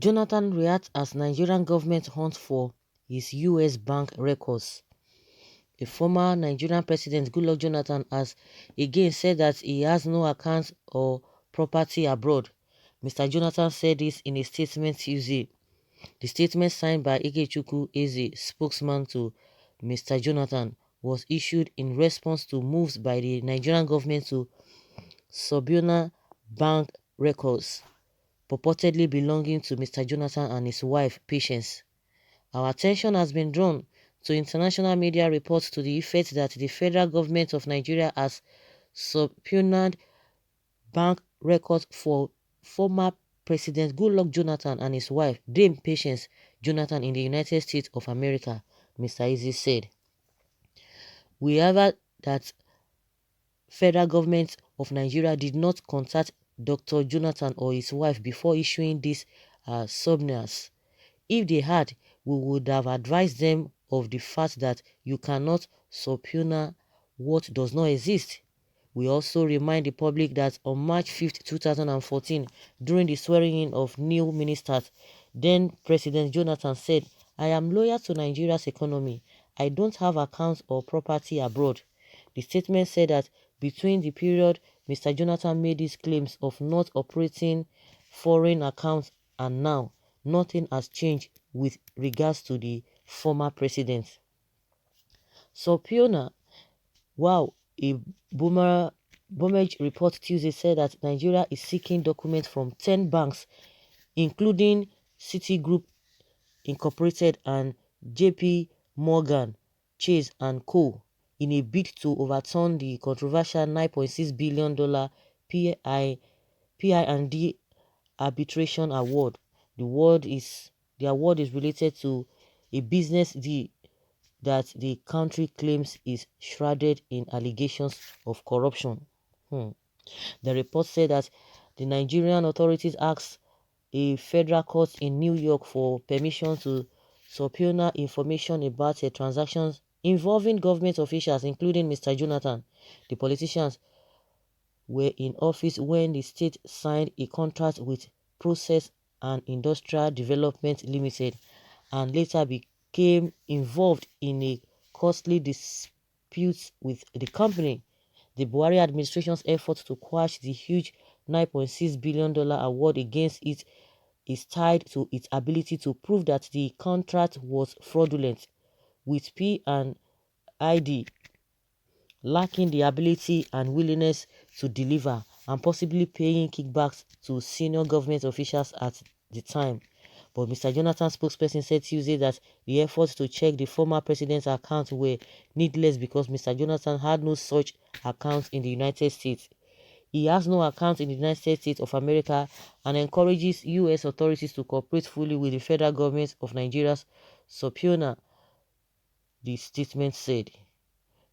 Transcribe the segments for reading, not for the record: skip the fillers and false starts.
Jonathan reacts as Nigerian government hunts for his US bank records. A former Nigerian president, Goodluck Jonathan, has again said that he has no accounts or property abroad. Mr. Jonathan said this in a statement Tuesday. The statement, signed by Ikechukwu Eze, spokesman to Mr. Jonathan, was issued in response to moves by the Nigerian government to Subpoena bank records purportedly belonging to Mr. Jonathan and his wife, Patience. Our attention has been drawn to international media reports to the effect that the federal government of Nigeria has subpoenaed bank records for former President Goodluck Jonathan and his wife, Dame Patience Jonathan, in the United States of America, Mr. Eze said. We have that federal government of Nigeria did not contact Dr. Jonathan or his wife before issuing these subpoenas. If they had, we would have advised them of the fact that you cannot subpoena what does not exist. We also remind the public that on March 5, 2014, during the swearing-in of new ministers, then President Jonathan said, "I am loyal to Nigeria's economy. I don't have accounts or property abroad." The statement said that between the period Mr. Jonathan made his claims of not operating foreign accounts and now, nothing has changed with regards to the former president. Subpoena. Wow, a Boomage report Tuesday said that Nigeria is seeking documents from 10 banks, including Citigroup Incorporated and JP Morgan, Chase and Co., in a bid to overturn the controversial $9.6 billion PI&D arbitration award. The award is related to a business deal that the country claims is shrouded in allegations of corruption. The report said that the Nigerian authorities asked a federal court in New York for permission to subpoena information about transactions involving government officials, including Mr. Jonathan. The politicians were in office when the state signed a contract with Process and Industrial Development Limited and later became involved in a costly dispute with the company. The Buhari administration's effort to quash the huge $9.6 billion award against it is tied to its ability to prove that the contract was fraudulent, with P&ID lacking the ability and willingness to deliver and possibly paying kickbacks to senior government officials at the time. But Mr. Jonathan's spokesperson said Tuesday that the efforts to check the former president's accounts were needless because Mr. Jonathan had no such accounts in the United States. He has no account in the United States of America and encourages U.S. authorities to cooperate fully with the federal government of Nigeria's subpoena, the statement said,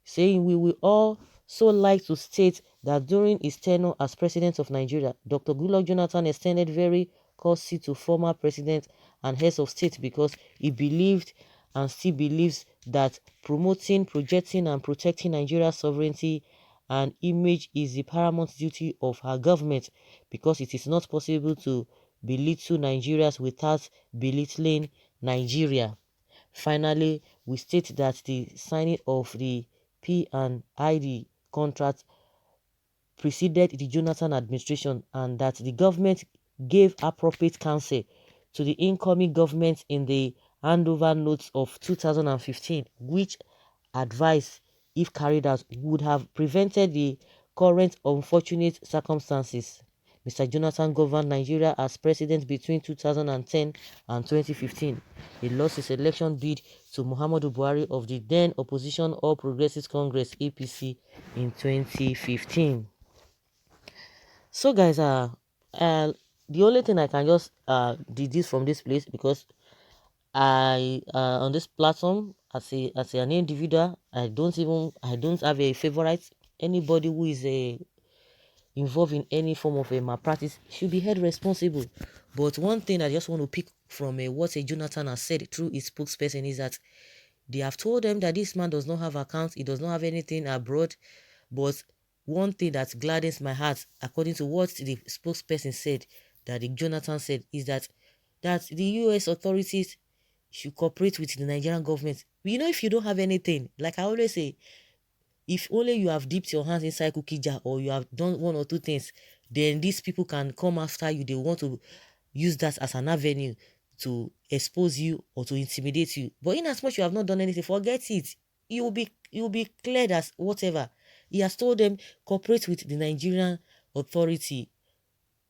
saying, "We will also like to state that during his tenure as president of Nigeria, Dr. Goodluck Jonathan extended very courtesy to former president and heads of state because he believed and still believes that promoting, projecting and protecting Nigeria's sovereignty and image is the paramount duty of our government because it is not possible to belittle Nigerians without belittling Nigeria." Finally, we state that the signing of the P&ID contract preceded the Jonathan administration and that the government gave appropriate counsel to the incoming government in the handover notes of 2015, which advice, if carried out, would have prevented the current unfortunate circumstances. Mr. Jonathan governed Nigeria as president between 2010 and 2015. He lost his election bid to Muhammadu Buhari of the then opposition All Progressives Congress (APC) in 2015. So guys, the only thing I can just deduce from this place, because I on this platform as an individual, I don't have a favorite. Anybody who is involved in any form of a malpractice should be held responsible. But one thing I just want to pick from what Jonathan has said through his spokesperson is that they have told them that this man does not have accounts, he does not have anything abroad. But one thing that gladdens my heart, according to what the spokesperson said, that the Jonathan said, is that that the US authorities should cooperate with the Nigerian government. You know, if you don't have anything, like I always say, if only you have dipped your hands inside cookie jar or you have done one or two things, then these people can come after you. They want to use that as an avenue to expose you or to intimidate you. But in as much you have not done anything, forget it. You will be cleared as whatever. He has told them cooperate with the Nigerian authority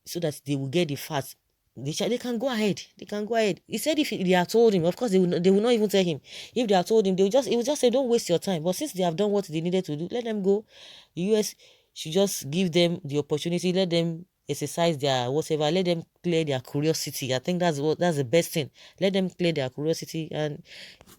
so that they will get the facts. They can go ahead. They can go ahead. He said if they have told him, of course they will not even tell him. If they have told him, he will just say, don't waste your time. But since they have done what they needed to do, let them go. The US should just give them the opportunity, let them exercise their whatever, let them clear their curiosity. I think that's the best thing. Let them clear their curiosity. And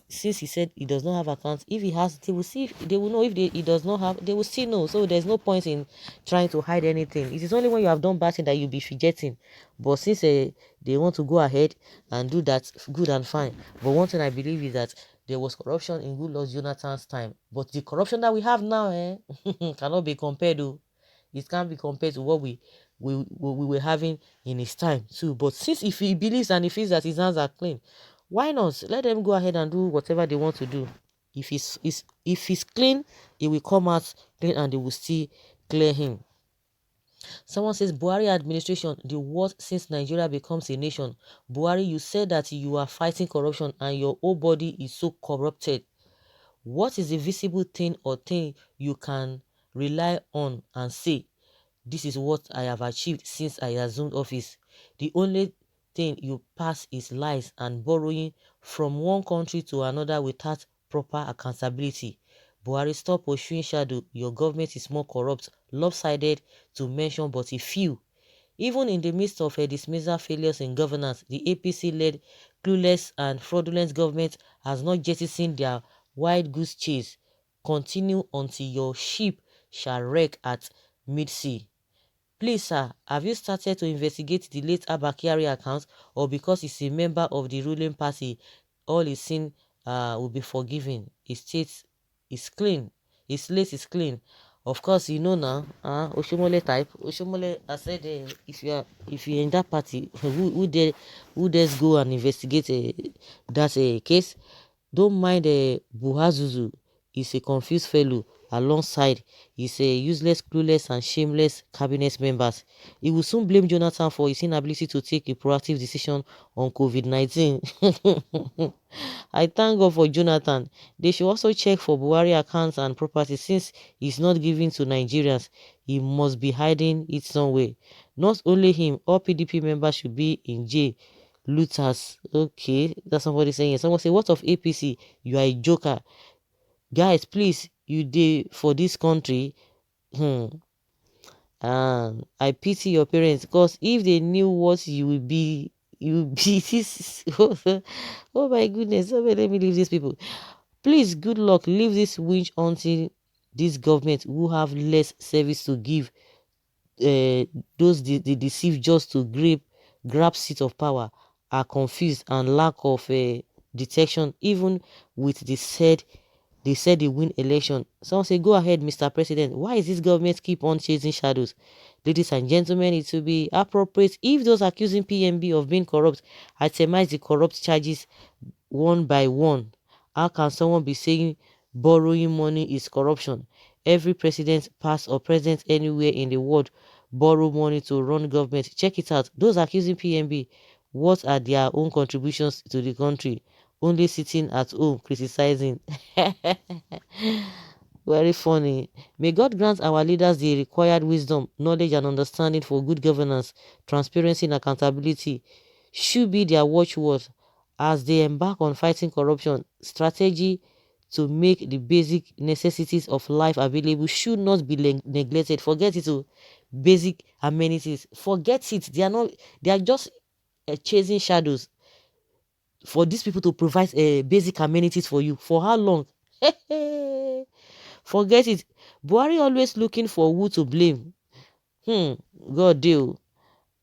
since he said he does not have accounts, if he has, they will see, they will know. If he does not have, they will still know. So there's no point in trying to hide anything. It is only when you have done bad thing that you'll be forgetting. But since they want to go ahead and do that, good and fine. But one thing I believe is that there was corruption in good Lord Jonathan's time, but the corruption that we have now cannot be compared to. It can't be compared to what we were having in his time too. But since if he believes and he feels that his hands are clean, why not let them go ahead and do whatever they want to do? If he's clean, he will come out clean and they will still clear him. Someone says Buhari administration, the worst since Nigeria becomes a nation. Buhari, you said that you are fighting corruption and your whole body is so corrupted. What is the visible thing or thing you can rely on and say, this is what I have achieved since I assumed office? The only thing you pass is lies and borrowing from one country to another without proper accountability. Buhari, stop pursuing shadow. Your government is more corrupt, lopsided to mention but a few. Even in the midst of a dismissal failures in governance, the APC-led clueless and fraudulent government has not jettisoned their wild goose chase. Continue until your ship shall wreck at mid-sea. Please, sir, have you started to investigate the late Abba Kyari account, or because he's a member of the ruling party, all his sin will be forgiven? His state is clean. His slate is clean. Of course, you know now, Oshomole type. Oshomole, I said, if you're in that party, who dares go and investigate that case? Don't mind Buhazuzu. He's a confused fellow alongside his useless, clueless, and shameless cabinet members. He will soon blame Jonathan for his inability to take a proactive decision on COVID-19. I thank God for Jonathan. They should also check for Buhari accounts and property since he's not giving to Nigerians. He must be hiding it somewhere. Not only him, all PDP members should be in jail. Looters. Okay, that's somebody saying it. Someone say, what of APC? You are a joker. Guys, please, you did for this country. I pity your parents because if they knew what you will be this. Oh my goodness. Oh, let me leave these people. Please, good luck. Leave this winch until this government who have less service to give those they deceive just to grab seat of power are confused and lack of detection even with they said they win election. Someone say, go ahead, Mr. President. Why is this government keep on chasing shadows? Ladies and gentlemen, it will be appropriate if those accusing PMB of being corrupt itemize the corrupt charges one by one. How can someone be saying borrowing money is corruption? Every president, past or present anywhere in the world, borrow money to run government. Check it out. Those accusing PMB, what are their own contributions to the country? Only sitting at home criticizing. Very funny. May God grant our leaders the required wisdom, knowledge, and understanding for good governance, transparency, and accountability. Should be their watchword as they embark on fighting corruption. Strategy to make the basic necessities of life available should not be neglected. Forget it. Oh. Basic amenities. Forget it. They are not. They are just chasing shadows for these people to provide basic amenities for you. For how long? Forget it. Buhari always looking for who to blame. God deal.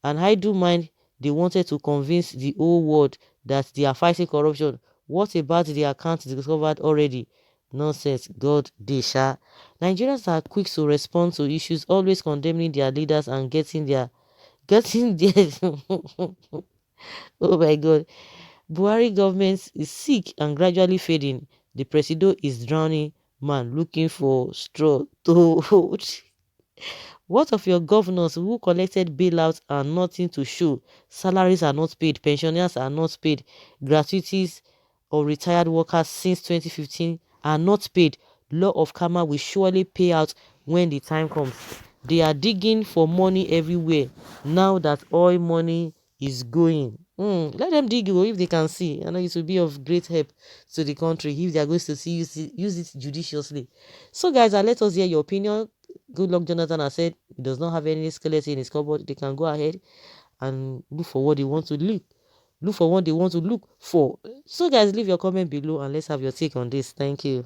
And I do mind they wanted to convince the whole world that they are fighting corruption. What about the account discovered already? Nonsense. God Desha. Nigerians are quick to respond to issues, always condemning their leaders and getting their Oh my God. Buhari government is sick and gradually fading. The presido is drowning man looking for straw to hold. What of your governors who collected bailouts and nothing to show? Salaries are not paid, pensioners are not paid, gratuities or retired workers since 2015 are not paid. Law of karma will surely pay out when the time comes. They are digging for money everywhere now that oil money is going. Let them dig if they can see. I know it will be of great help to the country if they are going to see use it judiciously. So guys, let us hear your opinion. Good luck, Jonathan has said he does not have any skeleton in his cupboard. They can go ahead and look for what they want to look. Look for what they want to look for. So guys, leave your comment below and let's have your take on this. Thank you.